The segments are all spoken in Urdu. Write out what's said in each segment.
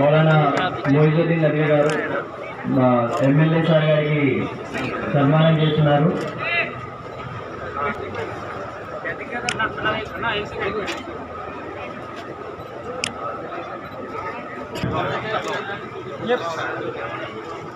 మౌలానా మొయిజుద్దీన్ నదీ గారు ఎమ్మెల్యే సార్ గారికి సన్మానం చేస్తున్నారు.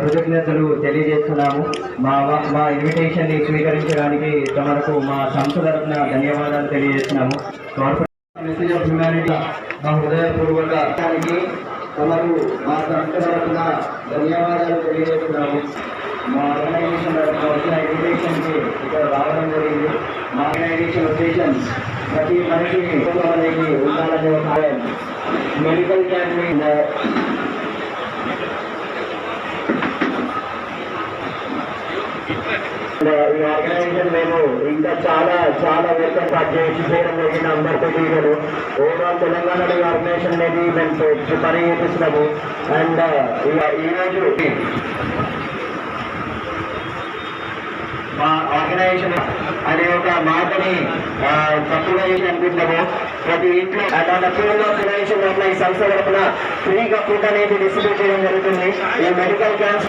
కృతజ్ఞతలు తెలియజేస్తున్నాము. మా ఇన్విటేషన్ ని స్వీకరించడానికి తమకు మా సంస్థ తరఫున ధన్యవాదాలు తెలియజేస్తున్నాము. మెసేజ్ ఆఫ్ హ్యుమానిటీ మా హృదయపూర్వక తమకు మా సంస్థ తరఫున ధన్యవాదాలు తెలియజేస్తున్నాము. మా ఆర్గనైజేషన్ తరఫున వచ్చిన ఇన్విటేషన్కి ఇక్కడ రావడం జరిగింది. మా ఆర్గనైజేషన్ ఉద్దేశం ప్రతి మనిషిని అనేది ఉండాలనే ఒక మెడికల్ క్యాంప్ని ఈ ఆర్గనైజేషన్ మేము ఇంకా చాలా వర్క్ చేయడం జరిగిన అంబర్పేటలో ఓవరాల్ తెలంగాణలో ఈ ఆర్గనైజేషన్ అనేది మేము పని చేపిస్తున్నాము. అండ్ ఈరోజు మా ఆర్గనైజేషన్ అనే ఒక మాటని తప్పుగా చేసి అనుకుంటాము. ప్రతి ఇంట్లో ఆర్గనైజేషన్ ఉన్న ఈ సంస్థ తరఫున ఫ్రీగా ఫుడ్ అనేది డిస్ట్రిబ్యూట్ చేయడం జరుగుతుంది. ఈ మెడికల్ క్యాంప్స్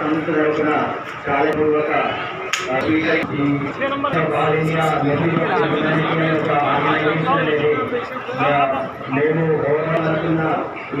సంస్థ తరఫున కార్యపూర్వక మేము అనుకున్న ఈ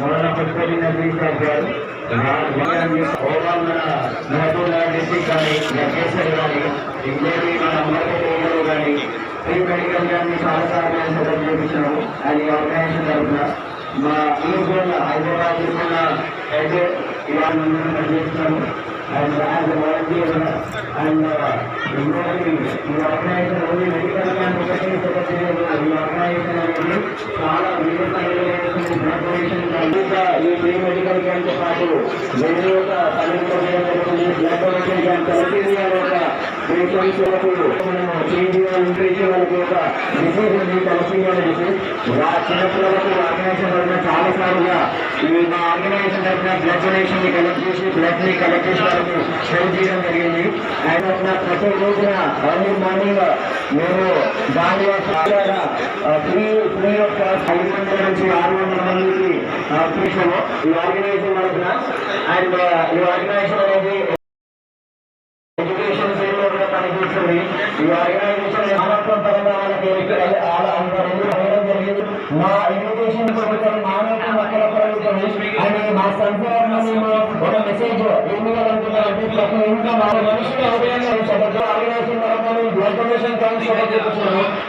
మౌలానా ఫక్రుద్దీన్ నదీ సాబ్ గారు ఓవరాల్ మన మహబూబ్నగర్ డిస్ట్రిక్ట్ కానీ కేసర్ కానీ ఇంకోటి మన అమరావతిలో కానీ ఫ్రీ మెడికల్ క్యాంప్ని చాలా సదం చేపించాము. అది ఆర్గనైజేషన్ తరఫున మా యూజువల్ హైదరాబాద్ అయితే ఇవాళ పనిచేస్తున్నాము. అండ్ యాజ్ వాలంటీర్ అండ్ ఇంకోటి ఈ ఆర్గనైజేషన్ ఓన్లీ మెడికల్ క్యాంప్ ఒకటి సపోర్ట్ చేయలేదు. ఈ ఆర్గనైజేషన్ అనేది చాలా ఈ ఫ్రీ మెడికల్ క్యాంప్తో పాటు వేరే ఒక తల్లి బ్లడ్ డొనేషన్ క్యాంప్ తలసీమియా ఒక ఫ్రీ పేషెంట్స్ మనము చేయించే వాళ్ళకి ఒక డిసీజ్ ఉంది, తలసీమియా డిసీజ్. చిన్నపిల్లలకు ఆర్గనైజేషన్ తరఫున చాలా సార్లుగా మా ఆర్గనైజేషన్ తరఫున బ్లడ్ డొనేషన్ ని కలెక్ట్ చేసి వాళ్ళకి హెల్ప్ చేయడం జరిగింది. అండ్ ప్రతి రోజున ఎర్లీ మార్నింగ్ మేము దాని ఫ్రీ ఆఫ్ కాస్ట్ 500 నుంచి 600 మందికి ఫ్రీ షో ఈ ఆర్గనైజేషన్ తరఫున. అండ్ ఈ ఆర్గనైజేషన్ అనేది ఎడ్యుకేషన్ ఫీల్డ్ లో కూడా పనిచేస్తుంది. ఈ ఆర్గనైజేషన్ మానవత్వం పరంగా వాళ్ళకి జరిగింది. మా ఎడ్యుకేషన్ ప్రభుత్వం మానవత్వం అక్కడ ప్రభుత్వం అని మా సంస్థలను మేము ఒక మెసేజ్ ఏం ఇవ్వాలనుకున్నారంటే ప్రతి ఇంట్లో మా మనుషుల ఆర్గనైజేషన్ తరఫున బ్లడ్ డొనేషన్ క్యాంప్స్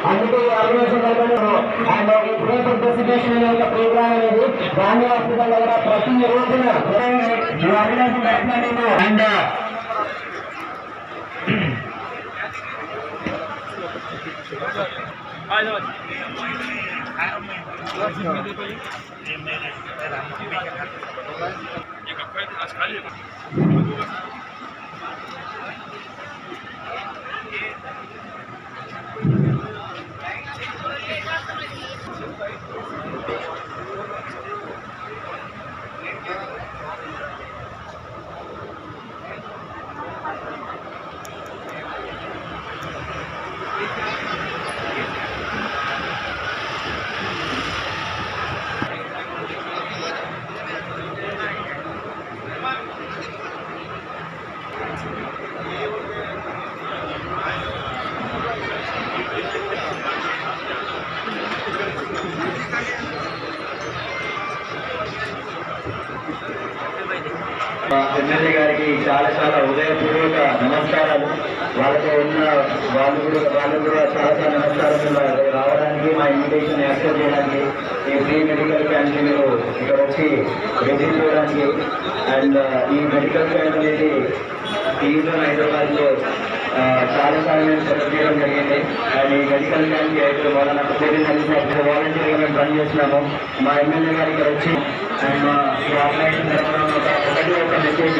అందుకే ఈ ఆర్గనైజేషన్ తరఫున అండ్ ఈ ఫ్రీ పార్టిసిపేషన్ అనే ఒక ప్రోగ్రామ్ అనేది గాంధీ హాస్పిటల్ దగ్గర ప్రతి రోజున ఈ ఆర్గనైజేషన్ తరఫున నేను అండ్ ఎమ్మెల్యే గారికి చాలా చాలా హృదయపూర్వక నమస్కారాలు. వాళ్ళతో ఉన్న వాళ్ళు కూడా చాలా చాలా నమస్కారాలు. రావడానికి మా ఇన్విటేషన్ యాక్సెప్ట్ చేయడానికి ఈ ఫ్రీ మెడికల్ క్యాంప్ మీరు ఇక్కడ వచ్చి విజిట్ చేయడానికి. అండ్ ఈ మెడికల్ క్యాంప్ అనేది ఈజన్ హైదరాబాద్లో చాలా సార్లు సెలెక్ట్ చేయడం జరిగింది. అండ్ ఈ మెడికల్ క్యాంప్కి అయితే వాళ్ళ వాలంటీర్గా మేము పనిచేస్తున్నాము. మా ఎమ్మెల్యే గారు ఇక్కడ వచ్చి అండ్ మా ఆర్గనైజేషన్ తరఫున ఒక మెసేజ్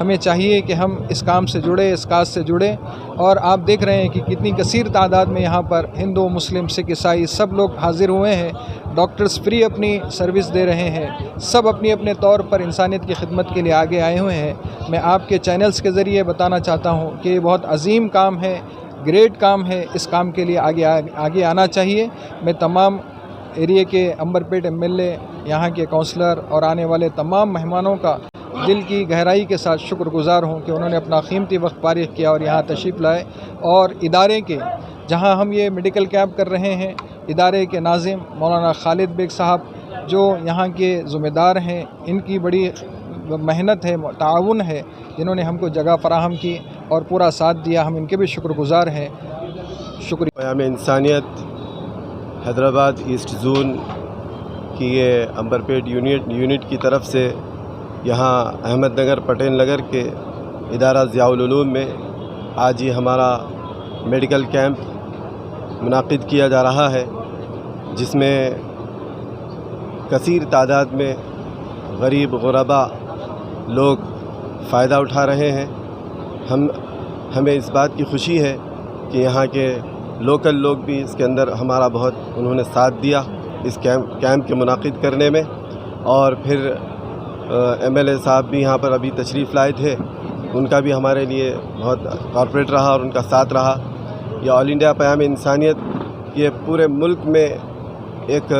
ہمیں چاہیے کہ ہم اس کام سے جڑے، اس کاز سے جڑیں. اور آپ دیکھ رہے ہیں کہ کتنی کثیر تعداد میں یہاں پر ہندو، مسلم، سکھ، عیسائی سب لوگ حاضر ہوئے ہیں. ڈاکٹرز فری اپنی سروس دے رہے ہیں. سب اپنے اپنے طور پر انسانیت کی خدمت کے لیے آگے آئے ہوئے ہیں. میں آپ کے چینلز کے ذریعے بتانا چاہتا ہوں کہ یہ بہت عظیم کام ہے، گریٹ کام ہے. اس کام کے لیے آگے آنا چاہیے. میں تمام ایریے کے امبرپیٹ MLA، یہاں کے کونسلر اور آنے والے تمام مہمانوں کا دل کی گہرائی کے ساتھ شکر گزار ہوں کہ انہوں نے اپنا قیمتی وقت فارغ کیا اور یہاں تشریف لائے. اور ادارے کے جہاں ہم یہ میڈیکل کیمپ کر رہے ہیں، ادارے کے ناظم مولانا خالد بیگ صاحب جو یہاں کے ذمہ دار ہیں، ان کی بڑی محنت ہے، تعاون ہے، جنہوں نے ہم کو جگہ فراہم کی اور پورا ساتھ دیا. ہم ان کے بھی شکر گزار ہیں. شکریہ. پیام انسانیت حیدرآباد ایسٹ زون کی یہ امبرپیٹ یونٹ کی طرف سے یہاں احمد نگر پٹیل نگر کے ادارہ ضیاء العلوم میں آج یہ ہمارا میڈیکل کیمپ منعقد کیا جا رہا ہے، جس میں کثیر تعداد میں غریب غربا لوگ فائدہ اٹھا رہے ہیں. ہمیں اس بات کی خوشی ہے کہ یہاں کے لوکل لوگ بھی اس کے اندر ہمارا بہت انہوں نے ساتھ دیا اس کیمپ کے منعقد کرنے میں. اور پھر MLA صاحب بھی یہاں پر ابھی تشریف لائے تھے، ان کا بھی ہمارے لیے بہت کارپوریٹ رہا اور ان کا ساتھ رہا. یہ آل انڈیا پیام انسانیت یہ پورے ملک میں ایک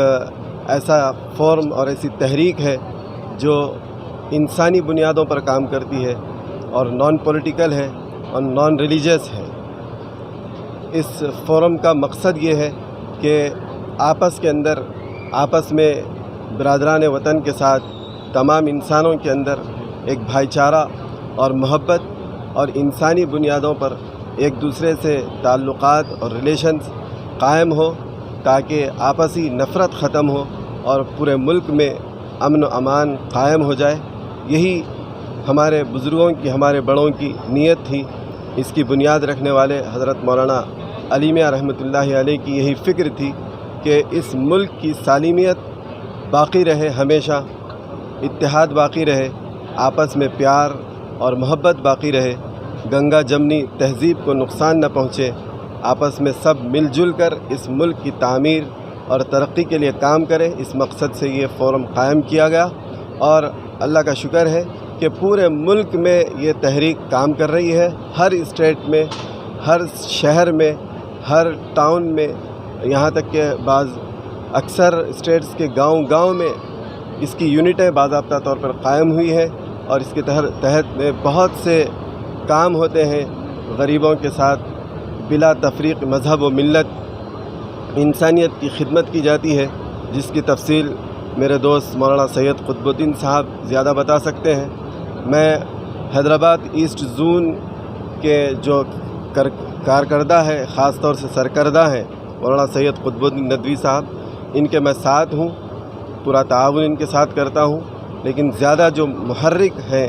ایسا فورم اور ایسی تحریک ہے جو انسانی بنیادوں پر کام کرتی ہے اور نان پولیٹیکل ہے اور نان ریلیجیس ہے. اس فورم کا مقصد یہ ہے کہ آپس کے اندر آپس میں برادران وطن کے ساتھ تمام انسانوں کے اندر ایک بھائی چارہ اور محبت اور انسانی بنیادوں پر ایک دوسرے سے تعلقات اور ریلیشنز قائم ہو تاکہ آپسی نفرت ختم ہو اور پورے ملک میں امن و امان قائم ہو جائے. یہی ہمارے بزرگوں کی، ہمارے بڑوں کی نیت تھی. اس کی بنیاد رکھنے والے حضرت مولانا علی میاں رحمۃ اللہ علیہ کی یہی فکر تھی کہ اس ملک کی سالمیت باقی رہے، ہمیشہ اتحاد باقی رہے، آپس میں پیار اور محبت باقی رہے، گنگا جمنی تہذیب کو نقصان نہ پہنچے، آپس میں سب مل جل کر اس ملک کی تعمیر اور ترقی کے لیے کام کرے. اس مقصد سے یہ فورم قائم کیا گیا اور اللہ کا شکر ہے کہ پورے ملک میں یہ تحریک کام کر رہی ہے. ہر اسٹیٹ میں، ہر شہر میں، ہر ٹاؤن میں، یہاں تک کہ بعض اکثر اسٹیٹس کے گاؤں میں اس کی یونٹیں باضابطہ طور پر قائم ہوئی ہے اور اس کے تحت میں بہت سے کام ہوتے ہیں غریبوں کے ساتھ بلا تفریق مذہب و ملت. انسانیت کی خدمت کی جاتی ہے جس کی تفصیل میرے دوست مولانا سید قطب الدین صاحب زیادہ بتا سکتے ہیں. میں حیدرآباد ایسٹ زون کے جو کارکردہ ہے، خاص طور سے سرکردہ ہیں مولانا سید قطب الدین ندوی صاحب، ان کے میں ساتھ ہوں، پورا تعاون ان کے ساتھ کرتا ہوں. لیکن زیادہ جو محرک ہیں،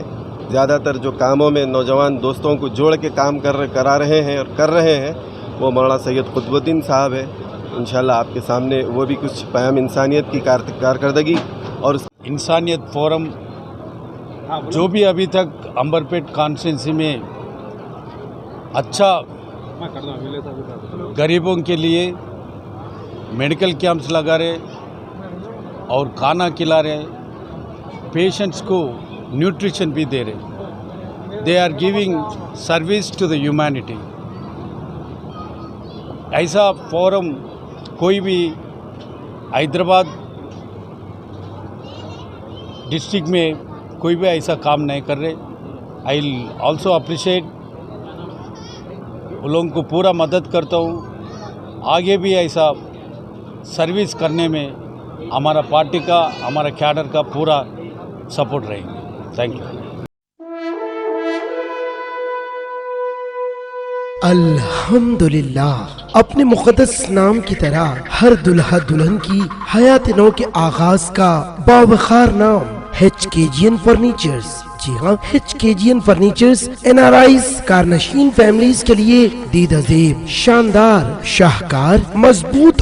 زیادہ تر جو کاموں میں نوجوان دوستوں کو جوڑ کے کام کرا رہے ہیں اور کر رہے ہیں وہ مولانا سید قطب الدین صاحب ہے. انشاءاللہ آپ کے سامنے وہ بھی کچھ پیام انسانیت کی کارکردگی اور انسانیت فورم جو بھی ابھی تک امبرپیٹ کانسٹیٹنسی میں اچھا غریبوں کے لیے میڈیکل کیمپس لگا رہے اور کھانا کھلا رہے، پیشنٹس کو نیوٹریشن بھی دے رہے. They are giving service to the humanity. ایسا فورم کوئی بھی حیدرآباد ڈسٹرکٹ میں کوئی بھی ایسا کام نہیں کر رہے. آئی ول آلسو اپریشیٹ، ان لوگوں کو پورا مدد کرتا ہوں. آگے بھی ایسا سروس کرنے میں ہمارا پارٹی کا، ہمارا کیڈر کا پورا سپورٹ رہے گا. Thank you. الحمدللہ، اپنے مقدس نام کی طرح ہر دلہا دلہن کی حیات نو کے آغاز کا باوقار نام HKGN فرنیچرز. جی ہاں، HKGN فرنیچرز NRIs کارنشین فیملیز کے لیے دیدہ زیب، شاندار، شاہکار، مضبوط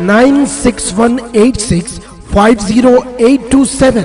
9618650827।